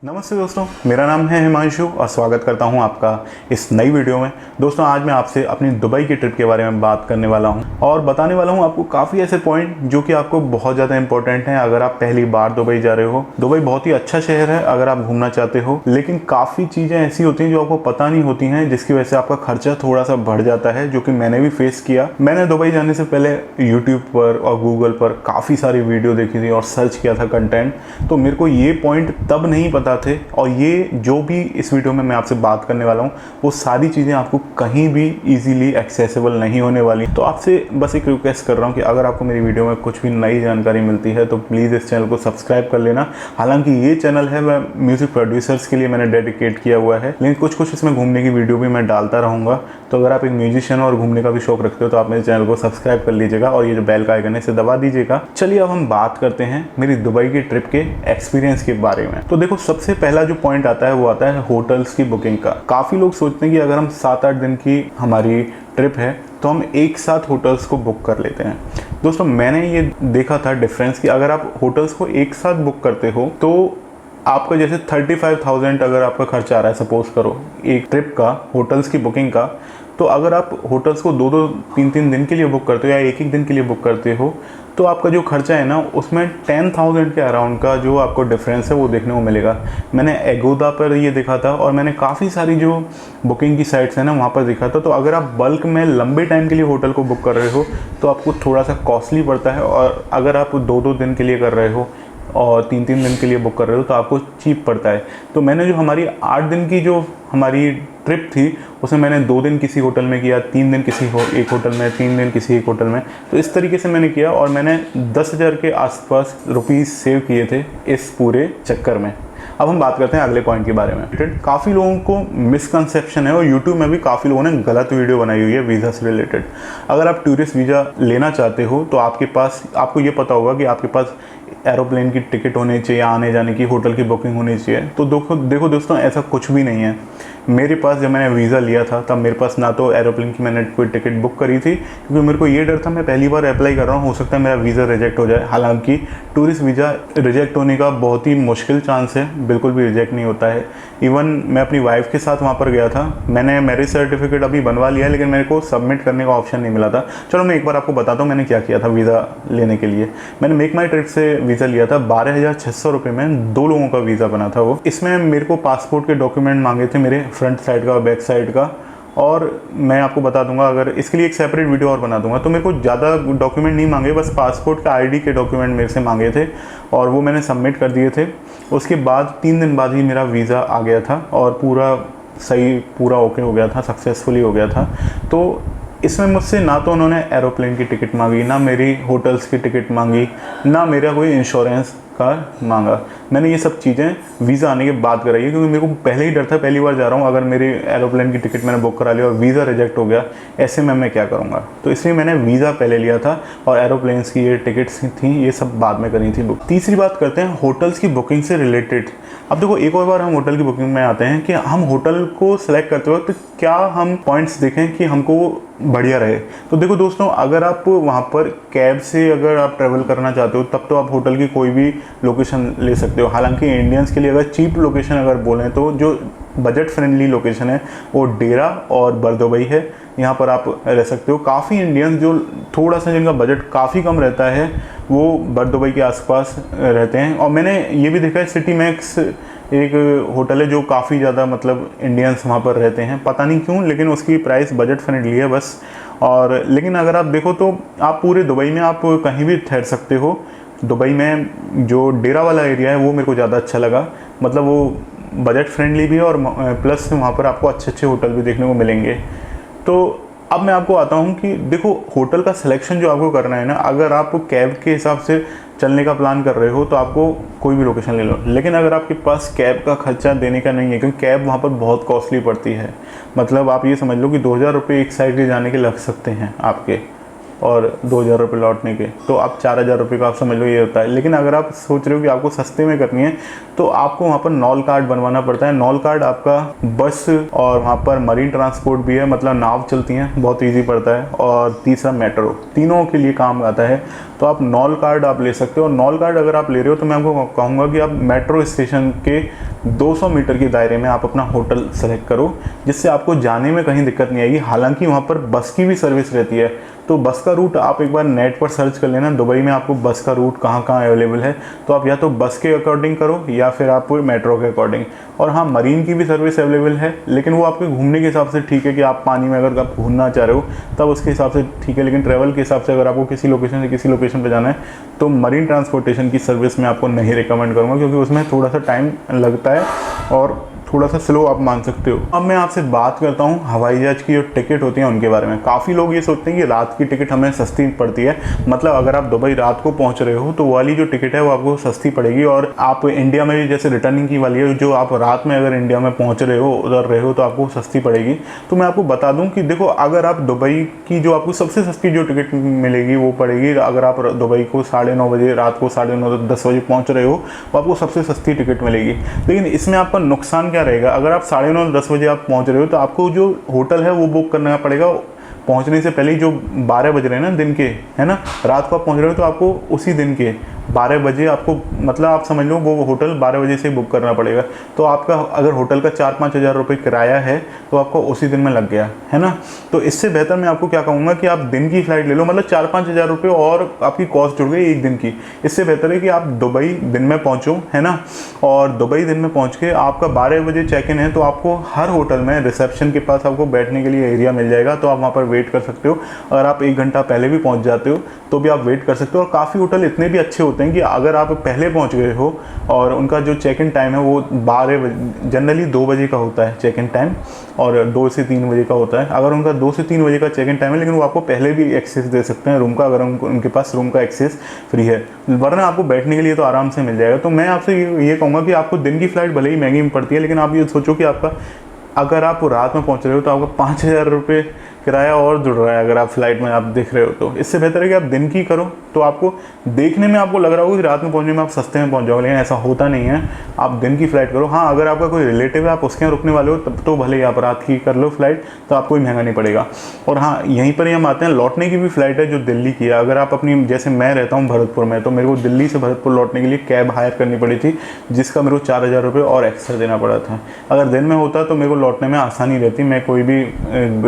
नमस्ते दोस्तों, मेरा नाम है हिमांशु और स्वागत करता हूं आपका इस नई वीडियो में। दोस्तों, आज मैं आपसे अपनी दुबई की ट्रिप के बारे में बात करने वाला हूं और बताने वाला हूं आपको काफ़ी ऐसे पॉइंट जो कि आपको बहुत ज़्यादा इंपॉर्टेंट हैं अगर आप पहली बार दुबई जा रहे हो। दुबई बहुत ही अच्छा शहर है अगर आप घूमना चाहते हो, लेकिन काफ़ी चीज़ें ऐसी होती हैं जो आपको पता नहीं होती हैं, जिसकी वजह से आपका खर्चा थोड़ा सा बढ़ जाता है, जो कि मैंने भी फेस किया। मैंने दुबई जाने से पहले यूट्यूब पर और गूगल पर काफ़ी सारी वीडियो देखी थी और सर्च किया था कंटेंट, तो मेरे को ये पॉइंट तब नहीं पता थे और ये जो भी इस वीडियो में मैं आपसे बात करने वाला हूँ वो सारी चीज़ें आपको कहीं भी इजीली एक्सेसिबल नहीं होने वाली। तो आपसे बस एक रिक्वेस्ट कर रहा हूँ कि अगर आपको मेरी वीडियो में कुछ भी नई जानकारी मिलती है तो प्लीज़ इस चैनल को सब्सक्राइब कर लेना। हालांकि ये चैनल है वह म्यूज़िक प्रोड्यूसर्स के लिए मैंने डेडिकेट किया हुआ है, लेकिन कुछ इसमें घूमने की वीडियो भी मैं डालता रहूँगा। तो अगर आप एक म्यूजिशियन और घूमने का भी शौक रखते हो तो आप मेरे चैनल को सब्सक्राइब कर लीजिएगा और ये जो बेल का आइकन है इसे दबा दीजिएगा। चलिए अब हम बात करते हैं मेरी दुबई की ट्रिप के एक्सपीरियंस के बारे में। तो देखो, सबसे पहला जो पॉइंट आता है वो आता है होटल्स की बुकिंग का। काफ़ी लोग सोचते हैं कि अगर हम 7-8 दिन की हमारी ट्रिप है तो हम एक साथ होटल्स को बुक कर लेते हैं। दोस्तों, मैंने ये देखा था डिफरेंस कि अगर आप होटल्स को एक साथ बुक करते हो तो आपका जैसे 35,000 अगर आपका खर्चा आ रहा है, सपोज करो एक ट्रिप का होटल्स की बुकिंग का, तो अगर आप होटल्स को 2-2, 3-3 दिन के लिए बुक करते हो या एक दिन के लिए बुक करते हो तो आपका जो खर्चा है ना उसमें 10,000 के अराउंड का जो आपको डिफरेंस है वो देखने को मिलेगा। मैंने एगोदा पर ये देखा था और मैंने काफ़ी सारी जो बुकिंग की साइट्स हैं ना वहाँ पर देखा था। तो अगर आप बल्क में लंबे टाइम के लिए होटल को बुक कर रहे हो तो आपको थोड़ा सा कॉस्टली पड़ता है, और अगर आप 2-2 दिन के लिए कर रहे हो और 3-3 दिन के लिए बुक कर रहे हो तो आपको चीप पड़ता है। तो मैंने जो हमारी 8 दिन की जो हमारी ट्रिप थी उसमें मैंने 2 दिन किसी होटल में किया, 3 दिन किसी एक होटल में, 3 दिन किसी एक होटल में। तो इस तरीके से मैंने किया और मैंने 10,000 के आसपास रुपीज़ सेव किए थे इस पूरे चक्कर में। अब हम बात करते हैं अगले पॉइंट के बारे में। काफ़ी लोगों को मिसकंसेप्शन है और यूट्यूब में भी काफ़ी लोगों ने गलत वीडियो बनाई हुई है वीज़ा से रिलेटेड। अगर आप टूरिस्ट वीज़ा लेना चाहते हो तो आपको ये पता होगा कि आपके पास एरोप्लेन की टिकट होनी चाहिए, आने जाने की, होटल की बुकिंग होनी चाहिए। तो देखो दोस्तों, ऐसा कुछ भी नहीं है। मेरे पास जब मैंने वीज़ा लिया था तब मेरे पास ना तो एरोप्लेन की मैंने कोई टिकट बुक करी थी, क्योंकि मेरे को ये डर था मैं पहली बार अप्लाई कर रहा हूँ, हो सकता है मेरा वीज़ा रिजेक्ट हो जाए। हालांकि टूरिस्ट वीज़ा रिजेक्ट होने का बहुत ही मुश्किल चांस है, बिल्कुल भी रिजेक्ट नहीं होता है। इवन मैं अपनी वाइफ के साथ वहाँ पर गया था, मैंने मैरिज सर्टिफिकेट अभी बनवा लिया है लेकिन मेरे को सबमिट करने का ऑप्शन नहीं मिला था। चलो मैं एक बार आपको बताता हूँ मैंने क्या किया था वीज़ा लेने के लिए। मैंने मेक माई ट्रिप से वीज़ा लिया था, 12,600 रुपये में 2 लोगों का वीज़ा बना था वो। इसमें मेरे को पासपोर्ट के डॉक्यूमेंट मांगे थे, मेरे फ्रंट साइड का और बैक साइड का, और मैं आपको बता दूंगा, अगर इसके लिए एक सेपरेट वीडियो और बना दूंगा। तो मेरे को ज़्यादा डॉक्यूमेंट नहीं मांगे, बस पासपोर्ट का आईडी के डॉक्यूमेंट मेरे से मांगे थे और वो मैंने सबमिट कर दिए थे। उसके बाद 3 दिन बाद ही मेरा वीज़ा आ गया था और पूरा ओके हो गया था, सक्सेसफुली हो गया था। तो इसमें मुझसे ना तो उन्होंने एरोप्लेन की टिकट मांगी, ना मेरी होटल्स की टिकट मांगी, ना मेरा कोई इंश्योरेंस का मांगा। मैंने ये सब चीज़ें वीज़ा आने के बाद कराई है, क्योंकि मेरे को पहले ही डर था, पहली बार जा रहा हूँ, अगर मेरी एरोप्लेन की टिकट मैंने बुक करा ली और वीज़ा रिजेक्ट हो गया, ऐसे में मैं क्या करूँगा। तो इसलिए मैंने वीज़ा पहले लिया था और एरोप्लेन्स की ये टिकट्स थी ये सब बाद में करी थी बुक। तीसरी बात करते हैं होटल्स की बुकिंग से रिलेटेड। अब देखो, एक और बार हम होटल की बुकिंग में आते हैं कि हम होटल को सिलेक्ट करते वक्त क्या हम पॉइंट्स देखें कि हमको बढ़िया रहे। तो देखो दोस्तों, अगर आप वहाँ पर कैब से अगर आप ट्रैवल करना चाहते हो तब तो आप होटल की कोई भी लोकेशन ले सकते हो। हालांकि इंडियंस के लिए अगर चीप लोकेशन अगर बोलें तो जो बजट फ्रेंडली लोकेशन है वो डेरा और बरदुबई है, यहाँ पर आप रह सकते हो। काफ़ी इंडियंस जो थोड़ा सा जिनका बजट काफ़ी कम रहता है वो बरदुबई के आसपास रहते हैं। और मैंने ये भी देखा है, सिटी मैक्स एक होटल है जो काफ़ी ज़्यादा मतलब इंडियंस वहाँ पर रहते हैं, पता नहीं क्यों, लेकिन उसकी प्राइस बजट फ्रेंडली है बस। और लेकिन अगर आप देखो तो आप पूरे दुबई में आप कहीं भी ठहर सकते हो। दुबई में जो डेरा वाला एरिया है वो मेरे को ज़्यादा अच्छा लगा, मतलब वो बजट फ्रेंडली भी है और प्लस वहाँ पर आपको अच्छे होटल भी देखने को मिलेंगे। तो अब मैं आपको आता हूँ कि देखो, होटल का सिलेक्शन जो आपको करना है ना, अगर आप कैब के हिसाब से चलने का प्लान कर रहे हो तो आपको कोई भी लोकेशन ले लो, लेकिन अगर आपके पास कैब का खर्चा देने का नहीं है, क्योंकि कैब वहाँ पर बहुत कॉस्टली पड़ती है, मतलब आप ये समझ लो कि 2,000 रुपये एक साइड के जाने के लग सकते हैं आपके। और 2,000 रुपये लौटने के, तो आप 4,000 रुपये का आप समझ लो ये होता है। लेकिन अगर आप सोच रहे हो कि आपको सस्ते में करनी है तो आपको वहाँ पर नॉल कार्ड बनवाना पड़ता है। नॉल कार्ड आपका बस और वहाँ पर मरीन ट्रांसपोर्ट भी है, मतलब नाव चलती हैं, बहुत ईजी पड़ता है। और तीसरा मेट्रो, तीनों के लिए काम आता है। तो आप नॉल कार्ड आप ले सकते हो। और नॉल कार्ड अगर आप ले रहे हो तो मैं आपको कहूँगा कि आप मेट्रो स्टेशन के 200 मीटर के दायरे में आप अपना होटल सेलेक्ट करो, जिससे आपको जाने में कहीं दिक्कत नहीं आएगी। हालांकि वहाँ पर बस की भी सर्विस रहती है, तो बस का रूट आप एक बार नेट पर सर्च कर लेना, दुबई में आपको बस का रूट कहाँ कहाँ अवेलेबल है। तो आप या तो बस के अकॉर्डिंग करो या फिर आप मेट्रो के अकॉर्डिंग। और हाँ, मरीन की भी सर्विस अवेलेबल है, लेकिन वो आपके घूमने के हिसाब से ठीक है कि आप पानी में अगर आप घूमना चाह रहे हो तब उसके हिसाब से ठीक है। लेकिन ट्रैवल के हिसाब से अगर आपको किसी लोकेशन से किसी लोकेशन पर जाना है तो मरीन ट्रांसपोर्टेशन की सर्विस मैं आपको नहीं रिकमेंड करूँगा, क्योंकि उसमें थोड़ा सा टाइम लगता है और थोड़ा सा स्लो आप मान सकते हो। अब मैं आपसे बात करता हूँ हवाई जहाज की जो टिकट होती है उनके बारे में। काफ़ी लोग ये सोचते हैं कि रात की टिकट हमें सस्ती पड़ती है, मतलब अगर आप दुबई रात को पहुँच रहे हो तो वाली जो टिकट है वो आपको सस्ती पड़ेगी। और आप इंडिया में भी जैसे रिटर्निंग की वाली है, जो आप रात में अगर इंडिया में पहुँच रहे हो, उधर रहे हो, तो आपको सस्ती पड़ेगी। तो मैं आपको बता दूँ कि देखो, अगर आप दुबई की जो आपको सबसे सस्ती जो टिकट मिलेगी वो पड़ेगी, अगर आप दुबई को 9:30 बजे, रात को 9:30 10 बजे पहुँच रहे हो, तो आपको सबसे सस्ती टिकट मिलेगी। लेकिन इसमें आपका नुकसान क्या रहेगा? अगर आप 9:30 10 बजे आप पहुंच रहे हो तो आपको जो होटल है वो बुक करना पड़ेगा पहुंचने से पहले। जो 12 बज रहे हैं ना दिन के, है ना, रात को आप पहुंच रहे हो तो आपको उसी दिन के 12 बजे आपको, मतलब आप समझ लो वो होटल 12 बजे से बुक करना पड़ेगा। तो आपका अगर होटल का 4-5 हज़ार रुपये किराया है तो आपको उसी दिन में लग गया, है ना। तो इससे बेहतर मैं आपको क्या कहूँगा कि आप दिन की फ़्लाइट ले लो, मतलब 4-5 हज़ार रुपये और आपकी कॉस्ट जुड़ गई एक दिन की। इससे बेहतर है कि आप दुबई दिन में पहुँचो, है ना। और दुबई दिन में पहुँच के आपका 12 बजे चेक इन है तो आपको हर होटल में रिसेप्शन के पास आपको बैठने के लिए एरिया मिल जाएगा, तो आप वहाँ पर वेट कर सकते हो। अगर आप 1 घंटा पहले भी पहुँच जाते हो तो भी आप वेट कर सकते हो। और काफ़ी होटल इतने भी अच्छे होते हैं कि अगर आप पहले पहुंच गए हो और उनका जो चेक इन टाइम है वो 12 बजे, जनरली 2 बजे का होता है चेक इन टाइम, और 2 से 3 बजे का होता है। अगर उनका 2 से 3 बजे का चेक इन टाइम है, लेकिन वो आपको पहले भी एक्सेस दे सकते हैं रूम का, अगर उनके पास रूम का एक्सेस फ्री है, वरना आपको बैठने के लिए तो आराम से मिल जाएगा। तो मैं आपसे ये कहूँगा कि आपको दिन की फ़्लाइट भले ही महंगी पड़ती है, लेकिन आप ये सोचो कि आपका, अगर आप रात में पहुँच रहे हो तो आपका 5,000 रुपये किराया और जुड़ रहा है अगर आप फ्लाइट में आप देख रहे हो। तो इससे बेहतर है कि आप दिन की करो, तो आपको देखने में आपको लग रहा होगा कि रात में पहुंचने में आप सस्ते में पहुंच जाओगे, लेकिन ऐसा होता नहीं है। आप दिन की फ़्लाइट करो। हाँ, अगर आपका कोई रिलेटिव है, आप उसके यहाँ रुकने वाले हो, तब तो भले ही आप रात की कर लो फ्लाइट, तो आपको भी महंगा नहीं पड़ेगा। और हाँ, यहीं पर ही हम आते हैं, लौटने की भी फ़्लाइट है जो दिल्ली की है। अगर आप अपनी, जैसे मैं रहता हूँ भरतपुर में, तो मेरे को दिल्ली से भरतपुर लौटने के लिए कैब हायर करनी पड़ी थी, जिसका मेरे को 4,000 रुपये और एक्स्ट्रा देना पड़ा था। अगर दिन में होता तो मेरे को लौटने में आसानी रहती, मैं कोई भी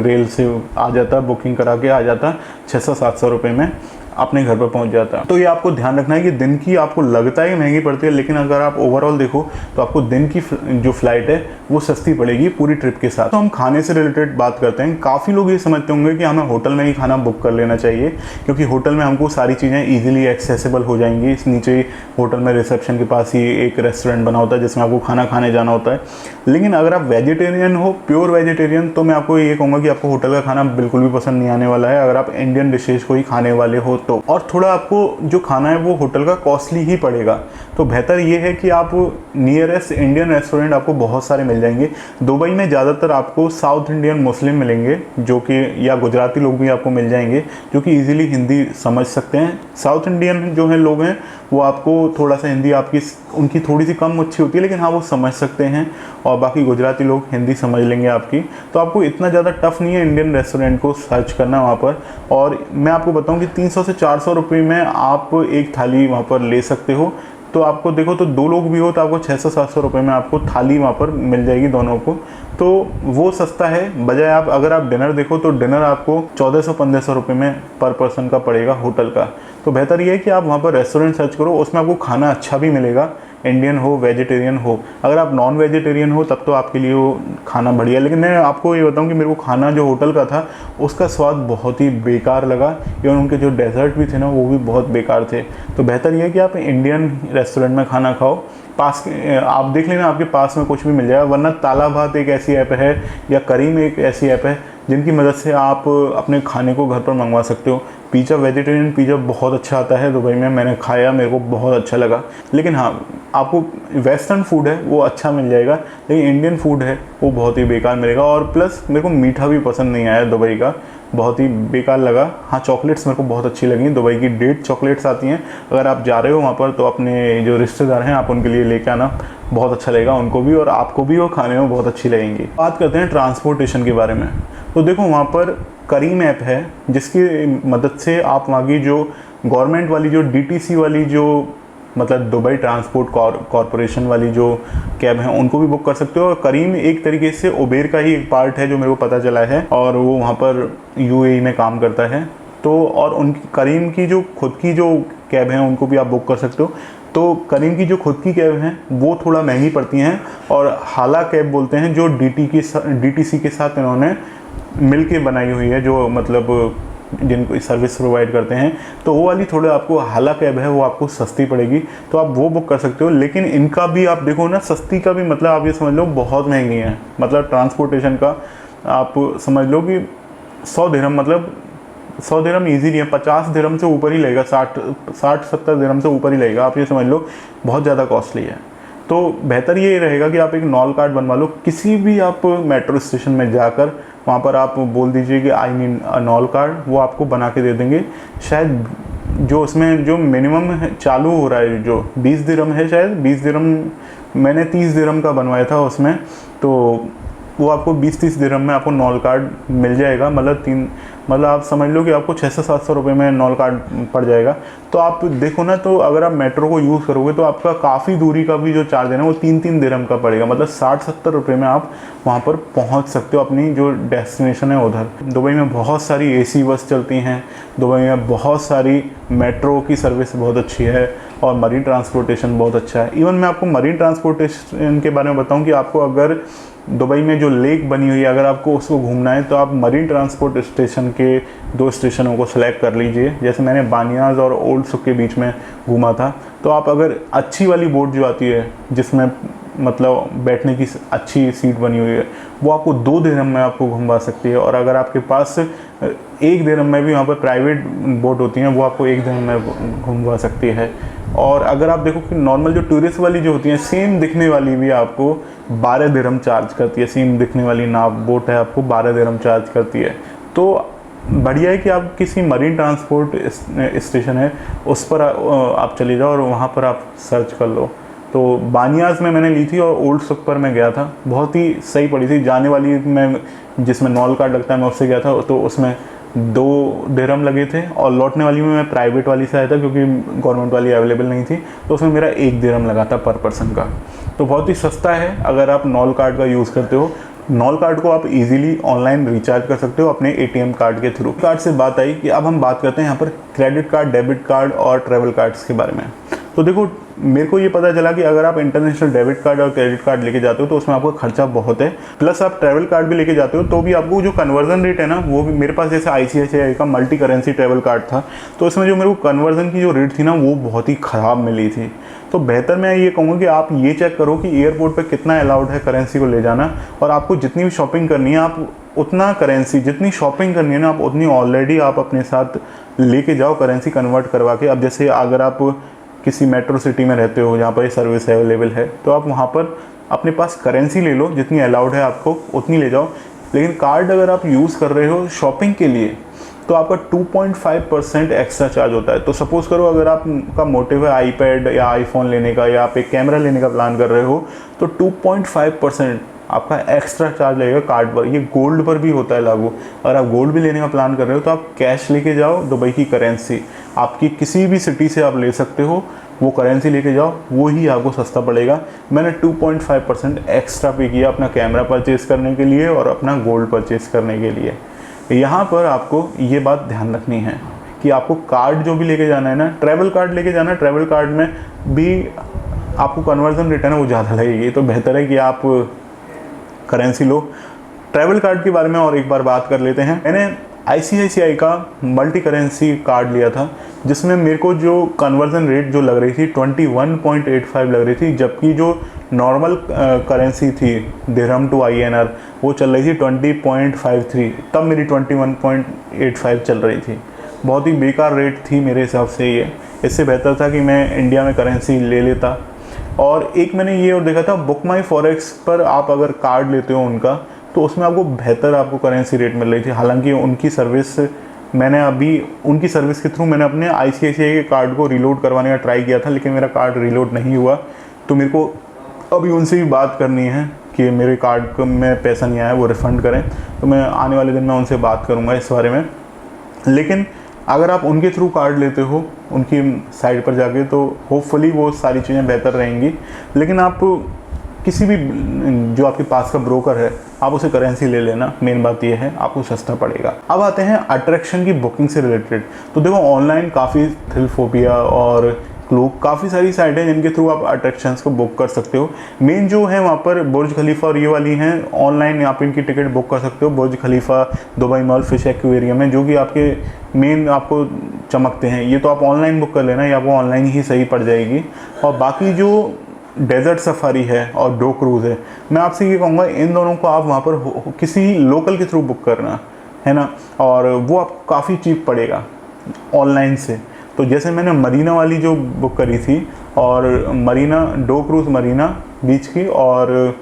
रेल से आ जाता, बुकिंग करा के आ जाता, 600-700 रुपये में अपने घर पर पहुंच जाता है। तो ये आपको ध्यान रखना है कि दिन की आपको लगता है महंगी पड़ती है, लेकिन अगर आप ओवरऑल देखो तो आपको दिन की जो फ्लाइट है वो सस्ती पड़ेगी पूरी ट्रिप के साथ। तो हम खाने से रिलेटेड बात करते हैं। काफ़ी लोग ये समझते होंगे कि हमें होटल में ही खाना बुक कर लेना चाहिए, क्योंकि होटल में हमको सारी चीज़ें ईजिली एक्सेसिबल हो जाएंगी। इस नीचे होटल में रिसेप्शन के पास ही एक रेस्टोरेंट बना होता है जिसमें आपको खाना खाने जाना होता है। लेकिन अगर आप वेजिटेरियन हो, प्योर वेजिटेरियन, तो मैं आपको ये कहूँगा कि आपको होटल का खाना बिल्कुल भी पसंद नहीं आने वाला है, अगर आप इंडियन डिशेज को ही खाने वाले हो तो। और थोड़ा आपको जो खाना है वो होटल का कॉस्टली ही पड़ेगा। तो बेहतर ये है कि आप नियरेस्ट इंडियन रेस्टोरेंट आपको बहुत सारे मिल जाएंगे। दुबई में ज़्यादातर आपको साउथ इंडियन मुस्लिम मिलेंगे, जो कि, या गुजराती लोग भी आपको मिल जाएंगे जो कि इजीली हिंदी समझ सकते हैं। साउथ इंडियन जो हैं लोग हैं वो आपको थोड़ा सा हिंदी आपकी, उनकी थोड़ी सी कम अच्छी होती है, लेकिन हाँ वो समझ सकते हैं। और बाकी गुजराती लोग हिंदी समझ लेंगे आपकी। तो आपको इतना ज़्यादा टफ नहीं है इंडियन रेस्टोरेंट को सर्च करना वहाँ पर। और मैं आपको बताऊँ कि 300 से 400 रुपये में आप एक थाली वहाँ पर ले सकते हो। तो आपको देखो, तो 2 लोग भी हो तो आपको 600-700 रुपये में आपको थाली वहाँ पर मिल जाएगी दोनों को। तो वो सस्ता है, बजाय आप, अगर आप डिनर देखो तो डिनर आपको 1400-1500 रुपये में पर पर्सन का पड़ेगा होटल का। तो बेहतर ये है कि आप वहाँ पर रेस्टोरेंट सर्च करो, उसमें आपको खाना अच्छा भी मिलेगा, इंडियन हो वेजिटेरियन हो। अगर आप नॉन वेजिटेरियन हो तब तो आपके लिए वो खाना बढ़िया है। लेकिन मैं आपको ये बताऊं कि मेरे को खाना जो होटल का था उसका स्वाद बहुत ही बेकार लगा, एवं उनके जो डेजर्ट भी थे ना वो भी बहुत बेकार थे। तो बेहतर ये है कि आप इंडियन रेस्टोरेंट में खाना खाओ। पास आप देख लेना आपके पास में कुछ भी मिल जाएगा, वरना ताला भात एक ऐसी ऐप है, या करीम एक ऐसी ऐप है जिनकी मदद से आप अपने खाने को घर पर मंगवा सकते हो। पिज़्ज़ा, वेजिटेरियन पिज़्ज़ा बहुत अच्छा आता है दुबई में, मैंने खाया, मेरे को बहुत अच्छा लगा। लेकिन हाँ, आपको वेस्टर्न फूड है वो अच्छा मिल जाएगा, लेकिन इंडियन फूड है वो बहुत ही बेकार मिलेगा। और प्लस मेरे को मीठा भी पसंद नहीं आया दुबई का, बहुत ही बेकार लगा। हाँ, चॉकलेट्स मेरे को बहुत अच्छी लगी, दुबई की डेट चॉकलेट्स आती हैं, अगर आप जा रहे हो वहाँ पर तो अपने जो रिश्तेदार हैं आप उनके लिए लेके आना, बहुत अच्छा लगेगा उनको भी और आपको भी, वो खाने में बहुत अच्छी लगेंगी। बात करते हैं ट्रांसपोर्टेशन के बारे में। तो देखो वहाँ पर करीम ऐप है जिसकी मदद से आप वहाँ की जो गवर्नमेंट वाली जो DTC वाली जो मतलब दुबई ट्रांसपोर्ट कॉरपोरेशन वाली जो कैब हैं उनको भी बुक कर सकते हो। और करीम एक तरीके से उबेर का ही एक पार्ट है जो मेरे को पता चला है, और वो वहाँ पर UAE में काम करता है। तो और उनकी करीम की जो खुद की जो कैब हैं उनको भी आप बुक कर सकते हो। तो करीम की जो खुद की कैब हैं वो थोड़ा महंगी पड़ती हैं, और हाला कैब बोलते हैं जो DTC के साथ इन्होंने मिल के बनाई हुई है, जो मतलब जिनको सर्विस प्रोवाइड करते हैं, तो वो वाली थोड़ा आपको हाला कैब है वो आपको सस्ती पड़ेगी, तो आप वो बुक कर सकते हो। लेकिन इनका भी आप देखो ना, सस्ती का भी मतलब आप ये समझ लो बहुत महंगी है। मतलब ट्रांसपोर्टेशन का आप समझ लो कि 100 दिरहम, मतलब 100 दिरहम ईजीली है, 50 दिरहम से ऊपर ही लगेगा, 60-70 दिरहम से ऊपर ही लगेगा, आप ये समझ लो बहुत ज़्यादा कॉस्टली है। तो बेहतर ये रहेगा कि आप एक नॉल कार्ड बनवा लो, किसी भी आप मेट्रो स्टेशन में जाकर वहाँ पर आप बोल दीजिए कि I need a knoll card, वो आपको बना के दे देंगे। शायद जो उसमें जो मिनिमम चालू हो रहा है जो 20 दिरहम है, शायद 20 दिरहम, मैंने 30 दिरहम का बनवाया था उसमें, तो वो आपको 20-30 दिरहम में आपको नॉल कार्ड मिल जाएगा। मतलब आप समझ लो कि आपको 600-700 रुपये में नॉल कार्ड पड़ जाएगा। तो आप देखो ना, तो अगर आप मेट्रो को यूज़ करोगे तो आपका काफ़ी दूरी का भी जो चार्ज है ना वो 3-3 दिरहम का पड़ेगा। मतलब 60-70 रुपये में आप वहाँ पर पहुँच सकते हो अपनी जो डेस्टिनेशन है उधर। दुबई में बहुत सारी AC बस चलती हैं, दुबई में बहुत सारी मेट्रो की सर्विस बहुत अच्छी है, और मरीन ट्रांसपोर्टेशन बहुत अच्छा है। इवन मैं आपको मरीन ट्रांसपोर्टेशन के बारे में बताऊं कि आपको अगर दुबई में जो लेक बनी हुई है अगर आपको उसको घूमना है तो आप मरीन ट्रांसपोर्ट स्टेशन के 2 स्टेशनों को सेलेक्ट कर लीजिए। जैसे मैंने बानियाज़ और ओल्ड सुक के बीच में घूमा था, तो आप अगर अच्छी वाली बोट जो आती है जिसमें मतलब बैठने की अच्छी सीट बनी हुई है, वो आपको 2 दिरहम में आपको घुमा सकती है। और अगर आपके पास 1 दिरहम में भी वहाँ पर प्राइवेट बोट होती हैं, वो आपको 1 दिरहम में घुमा सकती है। और अगर आप देखो कि नॉर्मल जो टूरिस्ट वाली जो होती हैं, सेम दिखने वाली भी आपको 12 दिरहम चार्ज करती है। सेम दिखने वाली नाव बोट है, आपको 12 दिरहम चार्ज करती है। तो बढ़िया है कि आप किसी मरीन ट्रांसपोर्ट स्टेशन है उस पर आप चले जाओ और वहाँ पर आप सर्च कर लो। तो बानियाज़ में मैंने ली थी और ओल्ड सुक पर मैं गया था, बहुत ही सही पड़ी थी। जाने वाली मैं जिसमें नॉल कार्ड लगता है मैं उससे गया था, तो उसमें 2 दिरहम लगे थे, और लौटने वाली में मैं प्राइवेट वाली से आया था क्योंकि गवर्नमेंट वाली अवेलेबल नहीं थी, तो उसमें मेरा 1 दिरहम लगा था पर पर्सन का। तो बहुत ही सस्ता है अगर आप नॉल कार्ड का यूज़ करते हो। नॉल कार्ड को आप इजीली ऑनलाइन रिचार्ज कर सकते हो अपने ATM कार्ड के थ्रू। कार्ड से बात आई कि अब हम बात करते हैं यहाँ पर क्रेडिट कार्ड, डेबिट कार्ड और ट्रैवल कार्ड्स के बारे में। तो देखो मेरे को ये पता चला कि अगर आप इंटरनेशनल डेबिट कार्ड और क्रेडिट कार्ड लेके जाते हो तो उसमें आपका खर्चा बहुत है, प्लस आप ट्रैवल कार्ड भी लेके जाते हो तो भी आपको जो कन्वर्जन रेट है ना, वो भी मेरे पास जैसे ICICI का मल्टी करेंसी ट्रैवल कार्ड था, तो उसमें जो मेरे को कन्वर्जन की जो रेट थी ना वो बहुत ही ख़राब मिली थी। तो बेहतर मैं ये कहूँगा कि आप ये चेक करो कि एयरपोर्ट पर कितना अलाउड है करेंसी को ले जाना, और आपको जितनी भी शॉपिंग करनी है आप उतना करेंसी, जितनी शॉपिंग करनी है ना आप उतनी ऑलरेडी आप अपने साथ लेके जाओ करेंसी कन्वर्ट करवा के। अब जैसे अगर आप किसी मेट्रो सिटी में रहते हो जहाँ पर ये सर्विस अवेलेबल है, तो आप वहाँ पर अपने पास करेंसी ले लो, जितनी अलाउड है आपको उतनी ले जाओ। लेकिन कार्ड अगर आप यूज़ कर रहे हो शॉपिंग के लिए तो आपका 2.5% एक्स्ट्रा चार्ज होता है। तो सपोज़ करो अगर आपका मोटिव है आईपैड या आईफोन लेने का, या आप एक कैमरा लेने का प्लान कर रहे हो, तो 2.5% आपका एक्स्ट्रा चार्ज लगेगा कार्ड पर। ये गोल्ड पर भी होता है लागू। अगर आप गोल्ड भी लेने का प्लान कर रहे हो तो आप कैश लेके जाओ, दुबई की करेंसी आपकी किसी भी सिटी से आप ले सकते हो, वो करेंसी लेके जाओ, वो ही आपको सस्ता पड़ेगा। मैंने 2.5% एक्स्ट्रा पे किया अपना कैमरा परचेज़ करने के लिए और अपना गोल्ड परचेज़ करने के लिए। यहाँ पर आपको ये बात ध्यान रखनी है कि आपको कार्ड जो भी लेके जाना है ना, ट्रैवल कार्ड लेके जाना है, ट्रैवल कार्ड में भी आपको कन्वर्जन रेट है ना वो ज़्यादा लगेगी। तो बेहतर है कि आप करेंसी लो। ट्रैवल कार्ड के बारे में और एक बार बात कर लेते हैं। मैंने ICICI का मल्टी करेंसी कार्ड लिया था, जिसमें मेरे को जो कन्वर्जन रेट जो लग रही थी 21.85 लग रही थी, जबकि जो नॉर्मल करेंसी थी दिरहम टू INR वो चल रही थी 20.53, तब मेरी 21.85 चल रही थी। बहुत ही बेकार रेट थी मेरे हिसाब से ये। इससे बेहतर था कि मैं इंडिया में करेंसी ले लेता। और एक मैंने ये और देखा था, बुक माई फॉरेक्स पर आप अगर कार्ड लेते हो उनका, तो उसमें आपको बेहतर आपको करेंसी रेट मिल रही थी। हालांकि उनकी सर्विस मैंने अभी उनकी सर्विस के थ्रू मैंने अपने ICICI के कार्ड को रीलोड करवाने का ट्राई किया था, लेकिन मेरा कार्ड रीलोड नहीं हुआ। तो मेरे को अभी उनसे भी बात करनी है कि मेरे कार्ड को में पैसा नहीं आया, वो रिफ़ंड करें। तो मैं आने वाले दिन में उनसे बात करूँगा इस बारे में। लेकिन अगर आप उनके थ्रू कार्ड लेते हो उनकी साइट पर जाके, तो होपफुली वो सारी चीज़ें बेहतर रहेंगी। लेकिन आप किसी भी जो आपके पास का ब्रोकर है आप उसे करेंसी ले लेना, मेन बात यह है आपको सस्ता पड़ेगा। अब आते हैं अट्रैक्शन की बुकिंग से रिलेटेड। तो देखो ऑनलाइन काफ़ी थ्रिलफोबिया और क्लूक काफ़ी सारी साइट हैं जिनके थ्रू आप अट्रैक्शंस को बुक कर सकते हो। मेन जो है वहाँ पर बुर्ज खलीफा और ये वाली हैं, ऑनलाइन आप इनकी टिकट बुक कर सकते हो। बुर्ज खलीफा, दुबई मॉल, फिश एक्वेरियम है जो कि आपके मेन आपको चमकते हैं, ये तो आप ऑनलाइन बुक कर लेना, ये आपको ऑनलाइन ही सही पड़ जाएगी। और बाकी जो डेजर्ट सफारी है और डो क्रूज़ है, मैं आपसे ये कहूँगा इन दोनों को आप वहाँ पर किसी लोकल के थ्रू बुक करना है ना, और वो आपको काफ़ी चीप पड़ेगा ऑनलाइन से। तो जैसे मैंने मरीना वाली जो बुक करी थी, और मरीना डो क्रूज़ मरीना बीच की, और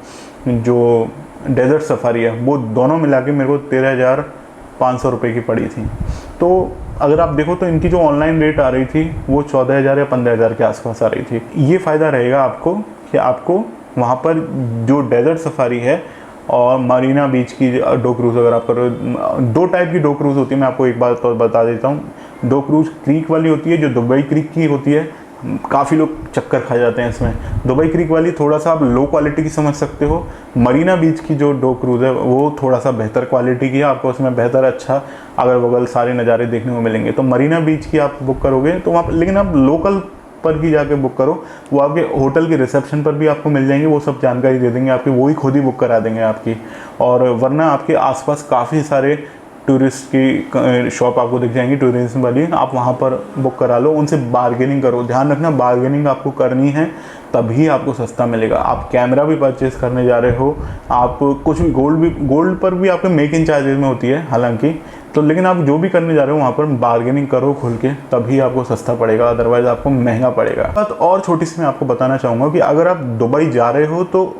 जो डेजर्ट सफारी है, वो दोनों मिला के मेरे को 13,500 रुपये की पड़ी थी। तो अगर आप देखो तो इनकी जो ऑनलाइन रेट आ रही थी वो 14,000 या 15,000 के आसपास आ रही थी। ये फ़ायदा रहेगा आपको कि आपको वहाँ पर जो डेजर्ट सफारी है और मरीना बीच की डो क्रूज़ अगर आप करो, दो टाइप की डो क्रूज़ होती है, मैं आपको एक बात तो बता देता हूँ। डो क्रूज़ क्रीक वाली होती है जो दुबई क्रीक की होती है, काफ़ी लोग चक्कर खा जाते हैं इसमें। दुबई क्रीक वाली थोड़ा सा आप लो क्वालिटी की समझ सकते हो। मरीना बीच की जो डो क्रूज़ है वो थोड़ा सा बेहतर क्वालिटी की है, आपको उसमें बेहतर अच्छा अगल बगल सारे नज़ारे देखने को मिलेंगे। तो मरीना बीच की आप बुक करोगे तो वहाँ, लेकिन आप लोकल पर ही जाके बुक करो, वो आपके होटल के रिसेप्शन पर भी आपको मिल जाएंगे, वो सब जानकारी दे देंगे आपकी, वो ही खुद ही बुक करा देंगे आपकी। और वरना आपके आसपास काफ़ी सारे टूरिस्ट की शॉप आपको दिख जाएंगी, टूरिज्म वाली, आप वहाँ पर बुक करा लो, उनसे बार्गेनिंग करो। ध्यान रखना बार्गेनिंग आपको करनी है तभी आपको सस्ता मिलेगा। आप कैमरा भी परचेज़ करने जा रहे हो, आप कुछ भी गोल्ड पर भी आपके मेकिंग चार्जेस में होती है हालांकि, तो लेकिन आप जो भी करने जा रहे हो वहाँ पर बार्गेनिंग करो खुल के, तभी आपको सस्ता पड़ेगा, अदरवाइज़ आपको महंगा पड़ेगा। बात और छोटी सी मैं आपको बताना चाहूँगा कि अगर आप दुबई जा रहे हो तो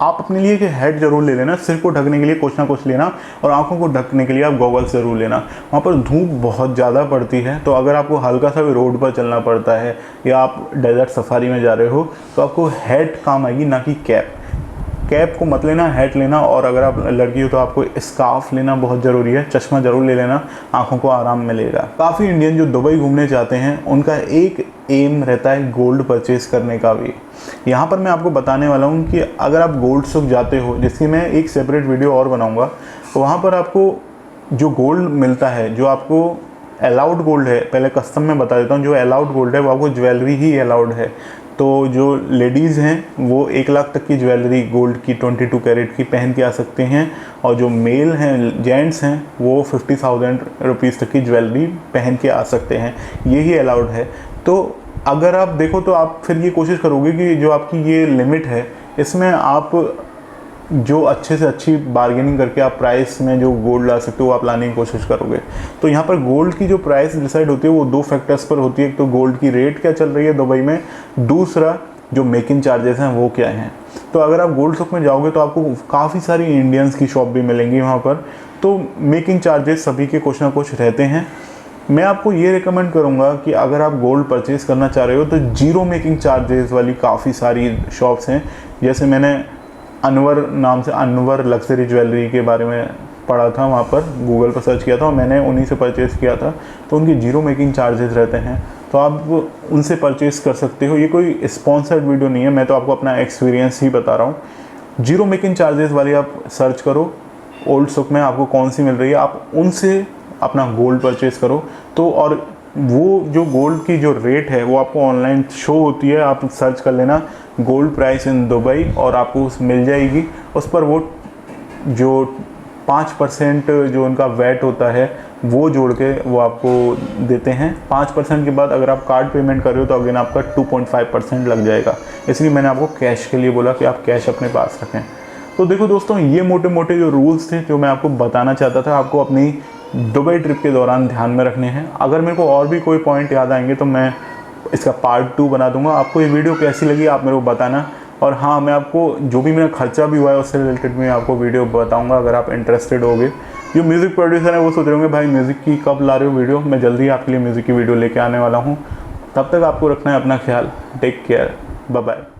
आप अपने लिए एक हेड जरूर ले लेना, सिर को ढकने के लिए कुछ ना कुछ लेना, और आंखों को ढकने के लिए आप गॉगल्स जरूर लेना। वहाँ पर धूप बहुत ज़्यादा पड़ती है, तो अगर आपको हल्का सा भी रोड पर चलना पड़ता है या आप डेजर्ट सफारी में जा रहे हो तो आपको हेड काम आएगी, ना कि कैप। कैप को मत लेना, हेड लेना। और अगर आप लड़की हो तो आपको स्कार्फ लेना बहुत ज़रूरी है, चश्मा ज़रूर ले लेना, आंखों को आराम मिलेगा। काफ़ी इंडियन जो दुबई घूमने जाते हैं उनका एक एम रहता है गोल्ड परचेज़ करने का भी। यहाँ पर मैं आपको बताने वाला हूँ कि अगर आप गोल्ड सुक जाते हो, जिसकी मैं एक सेपरेट वीडियो और बनाऊँगा, तो वहाँ पर आपको जो गोल्ड मिलता है, जो आपको अलाउड गोल्ड है, पहले कस्टम में बता देता हूँ, जो अलाउड गोल्ड है वो आपको ज्वेलरी ही अलाउड है। तो जो लेडीज़ हैं वो 1 लाख तक की ज्वेलरी गोल्ड की 22 कैरेट की पहन के आ सकते हैं, और जो मेल हैं, जेंट्स हैं, वो 50,000 रुपीज़ तक की ज्वेलरी पहन के आ सकते हैं, यही अलाउड है। तो अगर आप देखो तो आप फिर ये कोशिश करोगे कि जो आपकी ये लिमिट है इसमें आप जो अच्छे से अच्छी बार्गेनिंग करके आप प्राइस में जो गोल्ड ला सकते हो आप लाने की कोशिश करोगे। तो यहाँ पर गोल्ड की जो प्राइस डिसाइड होती है वो 2 फैक्टर्स पर होती है। एक तो गोल्ड की रेट क्या चल रही है दुबई में, दूसरा जो मेकिंग चार्जेस हैं वो क्या हैं। तो अगर आप गोल्ड सुक में जाओगे तो आपको काफ़ी सारी इंडियंस की शॉप भी मिलेंगी वहाँ पर, तो मेकिंग चार्जेस सभी के कुछ ना कुछ रहते हैं। मैं आपको ये रिकमेंड करूँगा कि अगर आप गोल्ड परचेज़ करना चाह रहे हो तो जीरो मेकिंग चार्जेस वाली काफ़ी सारी शॉप्स हैं। जैसे मैंने अनवर नाम से, अनवर लग्जरी ज्वेलरी के बारे में पढ़ा था, वहाँ पर गूगल पर सर्च किया था और मैंने उन्हीं से परचेज़ किया था। तो उनकी जीरो मेकिंग चार्जेस रहते हैं, तो आप उनसे परचेज़ कर सकते हो। ये कोई स्पॉन्सर्ड वीडियो नहीं है, मैं तो आपको अपना एक्सपीरियंस ही बता रहा हूँ। जीरो मेकिंग चार्जेस वाली आप सर्च करो ओल्ड सुक में, आपको कौन सी मिल रही है, आप उनसे अपना गोल्ड परचेज़ करो। तो और वो जो गोल्ड की जो रेट है वो आपको ऑनलाइन शो होती है, आप सर्च कर लेना गोल्ड प्राइस इन दुबई और आपको मिल जाएगी। उस पर वो जो 5% जो उनका वैट होता है वो जोड़ के वो आपको देते हैं। 5% के बाद अगर आप कार्ड पेमेंट कर रहे हो तो अगेन आपका 2.5% लग जाएगा। इसलिए मैंने आपको कैश के लिए बोला कि आप कैश अपने पास रखें। तो देखो दोस्तों, ये मोटे मोटे जो रूल्स थे जो मैं आपको बताना चाहता था, आपको अपनी दुबई ट्रिप के दौरान ध्यान में रखने हैं। अगर मेरे को और भी कोई पॉइंट याद आएंगे तो मैं इसका पार्ट 2 बना दूंगा। आपको ये वीडियो कैसी लगी आप मेरे को बताना, और हाँ, मैं आपको जो भी मेरा खर्चा भी हुआ है उससे रिलेटेड मैं आपको वीडियो बताऊँगा, अगर आप इंटरेस्टेड होगे। जो म्यूज़िक प्रोड्यूसर है वो सोच रहे होंगे भाई म्यूज़िक की कब ला रहे हो वीडियो, मैं जल्दी आपके लिए म्यूज़िक की वीडियो लेके आने वाला हूँ। तब तक आपको रखना है अपना ख्याल। Take care, bye bye.